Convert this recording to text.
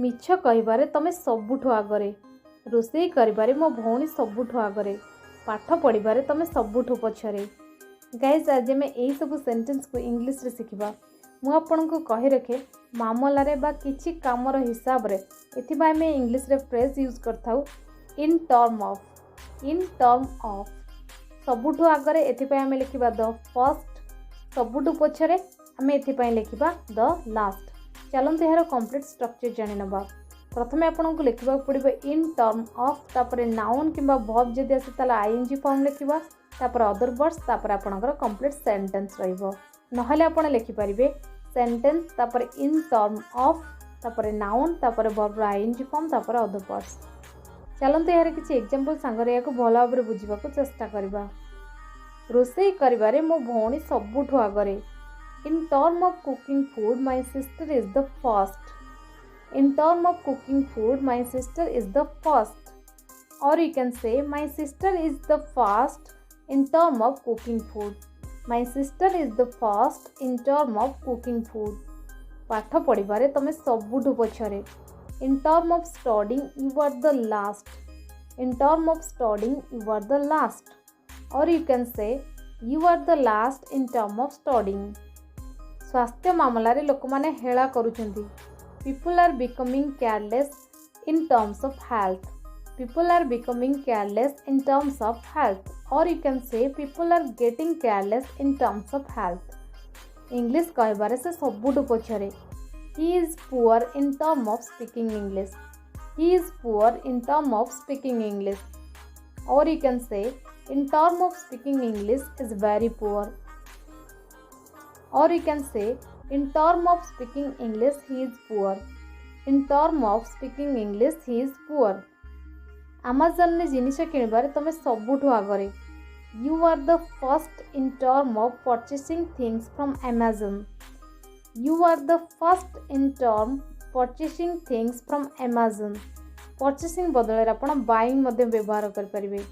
मिछ कहबारे तमे सबुठु आगरे रोषेई करिबारे मो भौणी सबुठु आगरे पाठ पढ़िबारे तमे सबुठु पछरे। गाइज आज आम यही सब सेंटेंस को इंग्लिश रे सिखिबा। मु आपनको कहि रखे मामलारे बा किछि कामर हिसाब रे एथिबा आम इंग्लिश रे फ्रेज यूज करथाउ इन टर्म ऑफ सबुठु आगरे एथिबा आम लिखिबा द फर्स्ट सबुठु पछरे आम एथिबा लिखिबा द लास्ट। चलते यार कंप्लीट स्ट्रक्चर जानि नबा। प्रथमे आपनको लिखा पड़ो इन टर्म ऑफ तापर नाउन किंबा वर्ब जदि आसे ताला आईएनजी फॉर्म लिखिबा तापर अदर वर्ड्स तापर आपनकर कंप्लीट सेंटेंस रहइबो। नहले आपण लिखि परिबे सेंटेंस तापर इन टर्म ऑफ तापर नाउन तापर वर्ब आईएनजी फॉर्म तापर अदर वर्ड्स। चलते यार किछि एग्जांपल सांगरे याको भलो भाबरे बुझिबाको चेष्टा करबा। रोषेई करिबारे मो भौणी सबुठु आगरे। In term of cooking food, my sister is the first. In term of cooking food, my sister is the first. Or you can say, my sister is the first in term of cooking food. My sister is the first in term of cooking food. पाठ पढ़िबारे तमे सबुठु पछरे। In term of studying, you are the last. In term of studying, you are the last. Or you can say, you are the last in term of studying. स्वास्थ्य मामला रे लोक माने हेला करूछंती। People are becoming careless in terms of health. People are becoming careless in terms of health. Or you can say people are getting careless in terms of health. English कहबारे से सबुठु पछरे। He is poor in term of speaking English. He is poor in term of speaking English. Or you can say in term of speaking English is very poor. Or you can say, in term of speaking English, he is poor. In term of speaking English, he is poor. Amazon ने जिनिस किणबारे तमे सबुठु आगरे। You are the first in term of purchasing things from Amazon. You are the first in term purchasing things from Amazon. Purchasing बदले आपण buying मध्ये व्यवहार कर परिबे।